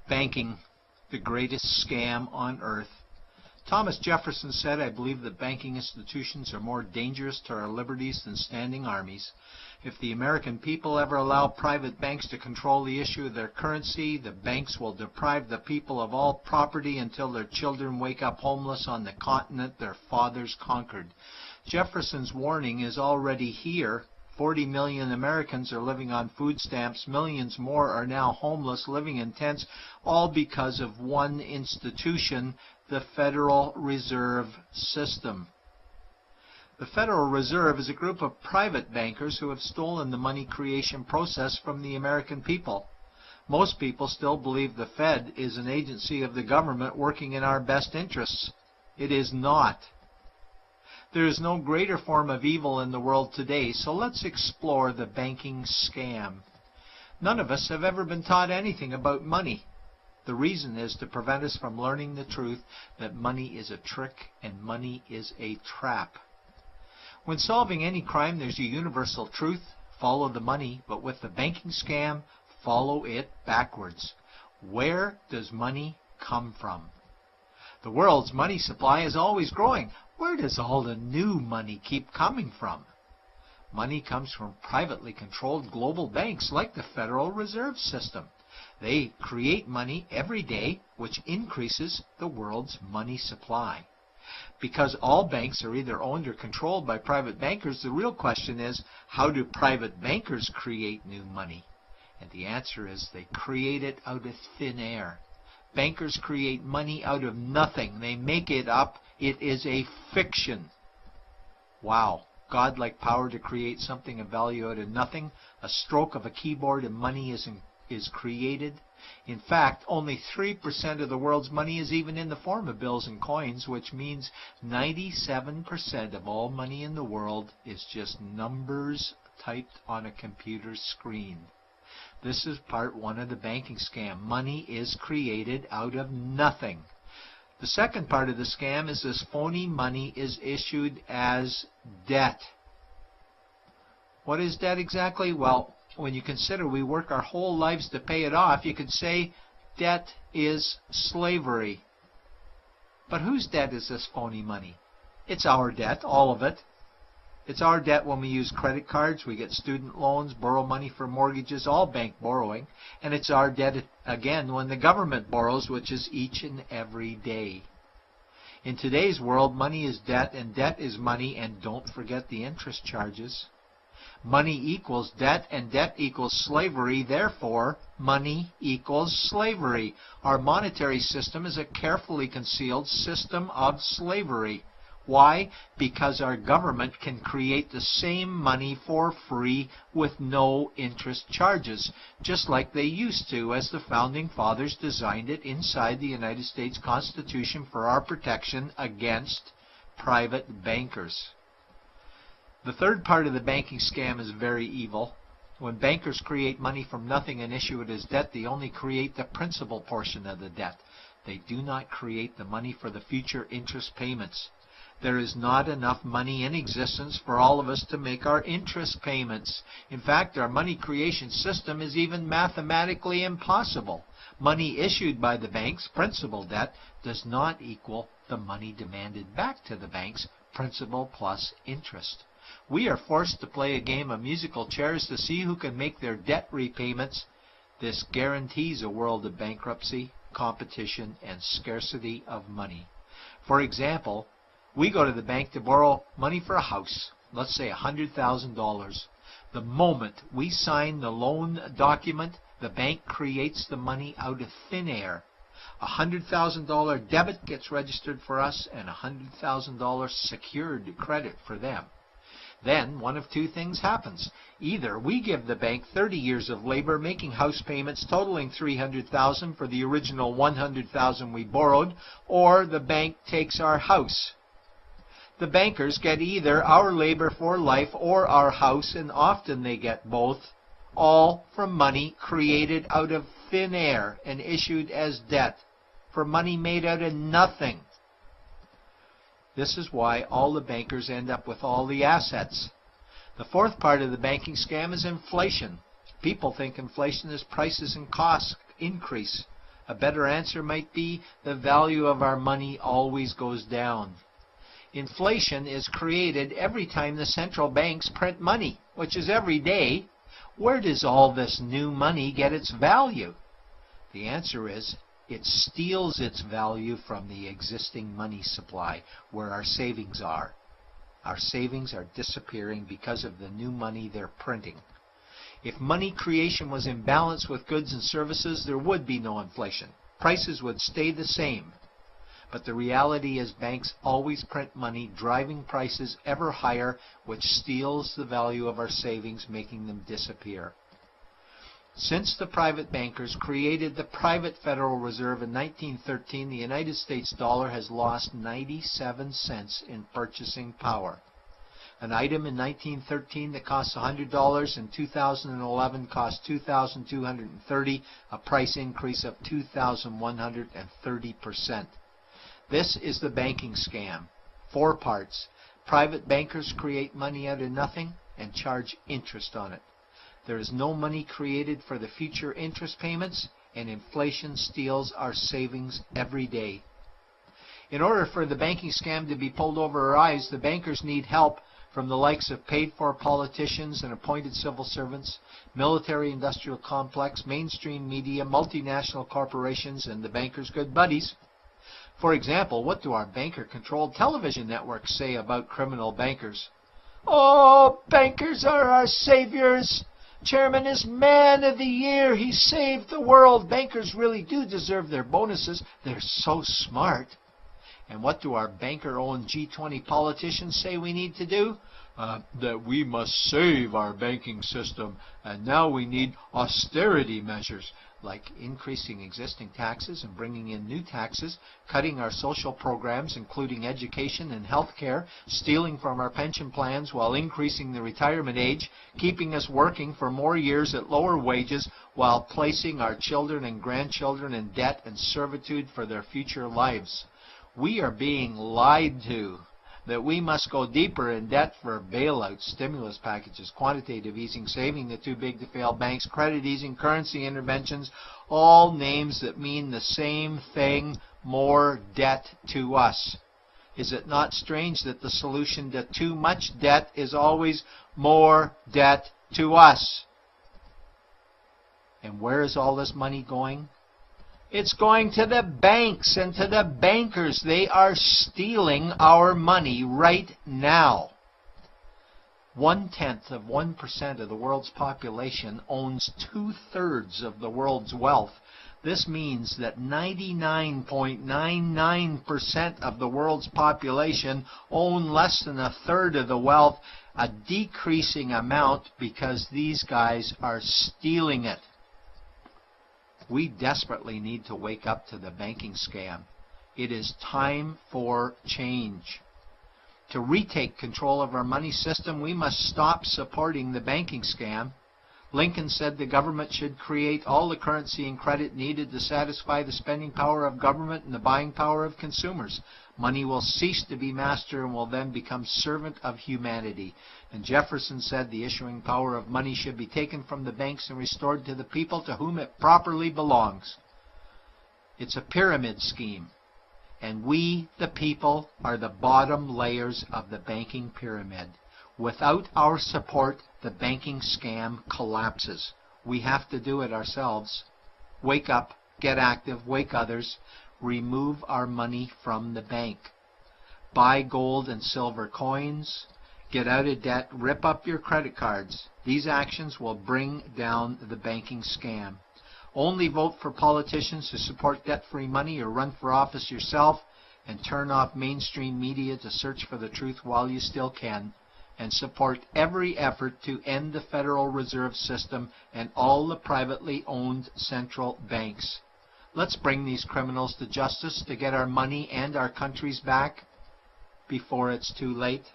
Banking, the greatest scam on earth. Thomas Jefferson said, "I believe that banking institutions are more dangerous to our liberties than standing armies. If the American people ever allow private banks to control the issue of their currency, the banks will deprive the people of all property until their children wake up homeless on the continent their fathers conquered." Jefferson's warning is already here. 40 million Americans are living on food stamps. Millions more are now homeless, living in tents, all because of one institution, the Federal Reserve System. The Federal Reserve is a group of private bankers who have stolen the money creation process from the American people. Most people still believe the Fed is an agency of the government working in our best interests. It is not. There is no greater form of evil in the world today, so let's explore the banking scam. None of us have ever been taught anything about money. The reason is to prevent us from learning the truth that money is a trick and money is a trap. When solving any crime, there's a universal truth: follow the money, but with the banking scam, follow it backwards. Where does money come from? The world's money supply is always growing. Where does all the new money keep coming from? Money comes from privately controlled global banks like the Federal Reserve System. They create money every day, which increases the world's money supply. Because all banks are either owned or controlled by private bankers, the real question is, how do private bankers create new money? And the answer is they create it out of thin air. Bankers create money out of nothing. They make it up. It is a fiction. Wow. Godlike power to create something of value out of nothing. A stroke of a keyboard and money is created. In fact, only 3% of the world's money is even in the form of bills and coins, which means 97% of all money in the world is just numbers typed on a computer screen. This is part one of the banking scam. Money is created out of nothing. The second part of the scam is this phony money is issued as debt. What is debt exactly? Well, when you consider we work our whole lives to pay it off, you could say debt is slavery. But whose debt is this phony money? It's our debt, all of it. It's our debt when we use credit cards, we get student loans, borrow money for mortgages, all bank borrowing. And it's our debt again when the government borrows, which is each and every day. In today's world, money is debt and debt is money, and don't forget the interest charges. Money equals debt and debt equals slavery, therefore money equals slavery. Our monetary system is a carefully concealed system of slavery. Why? Because our government can create the same money for free with no interest charges, just like they used to, as the Founding Fathers designed it inside the United States Constitution for our protection against private bankers. The third part of the banking scam is very evil. When bankers create money from nothing and issue it as debt, they only create the principal portion of the debt. They do not create the money for the future interest payments. There is not enough money in existence for all of us to make our interest payments. In fact, our money creation system is even mathematically impossible. Money issued by the banks, principal debt, does not equal the money demanded back to the banks, principal plus interest. We are forced to play a game of musical chairs to see who can make their debt repayments. This guarantees a world of bankruptcy, competition, and scarcity of money. For example, we go to the bank to borrow money for a house, let's say $100,000. The moment we sign the loan document, the bank creates the money out of thin air. A $100,000 debit gets registered for us and a $100,000 secured credit for them. Then one of two things happens. Either we give the bank 30 years of labor making house payments totaling $300,000 for the original $100,000 we borrowed, or the bank takes our house. The bankers get either our labor for life or our house, and often they get both, all from money created out of thin air and issued as debt, for money made out of nothing. This is why all the bankers end up with all the assets. The fourth part of the banking scam is inflation. People think inflation is prices and costs increase. A better answer might be the value of our money always goes down. Inflation is created every time the central banks print money, which is every day. Where does all this new money get its value? The answer is it steals its value from the existing money supply, where our savings are. Our savings are disappearing because of the new money they're printing. If money creation was in balance with goods and services, there would be no inflation. Prices would stay the same. But the reality is banks always print money, driving prices ever higher, which steals the value of our savings, making them disappear. Since the private bankers created the private Federal Reserve in 1913, the United States dollar has lost 97 cents in purchasing power. An item in 1913 that cost $100 in 2011 cost $2,230, a price increase of 2,130%. This is the banking scam. 4 parts. Private bankers create money out of nothing and charge interest on it. There is no money created for the future interest payments, and inflation steals our savings every day. In order for the banking scam to be pulled over our eyes, the bankers need help from the likes of paid-for politicians and appointed civil servants, military-industrial complex, mainstream media, multinational corporations, and the bankers' good buddies. For example, what do our banker-controlled television networks say about criminal bankers? Oh, bankers are our saviors. Chairman is Man of the Year. He saved the world. Bankers really do deserve their bonuses. They're so smart. And what do our banker-owned G20 politicians say we need to do? That we must save our banking system, and now we need austerity measures, like increasing existing taxes and bringing in new taxes, cutting our social programs, including education and health care, stealing from our pension plans while increasing the retirement age, keeping us working for more years at lower wages while placing our children and grandchildren in debt and servitude for their future lives. We are being lied to that we must go deeper in debt for bailouts, stimulus packages, quantitative easing, saving the too big to fail banks, credit easing, currency interventions, all names that mean the same thing, more debt to us. Is it not strange that the solution to too much debt is always more debt to us? And where is all this money going? It's going to the banks and to the bankers. They are stealing our money right now. 0.1% of the world's population owns 2/3 of the world's wealth. This means that 99.99% of the world's population own less than 1/3 of the wealth, a decreasing amount because these guys are stealing it. We desperately need to wake up to the banking scam. It is time for change. To retake control of our money system, we must stop supporting the banking scam. Lincoln said the government should create all the currency and credit needed to satisfy the spending power of government and the buying power of consumers. Money will cease to be master and will then become servant of humanity. And Jefferson said the issuing power of money should be taken from the banks and restored to the people to whom it properly belongs. It's a pyramid scheme, and we, the people, are the bottom layers of the banking pyramid. Without our support, the banking scam collapses. We have to do it ourselves. Wake up, get active, wake others. Remove our money from the bank. Buy gold and silver coins. Get out of debt. Rip up your credit cards. These actions will bring down the banking scam. Only vote for politicians who support debt-free money, or run for office yourself, and turn off mainstream media to search for the truth while you still can. And support every effort to end the Federal Reserve System and all the privately owned central banks. Let's bring these criminals to justice to get our money and our countries back before it's too late.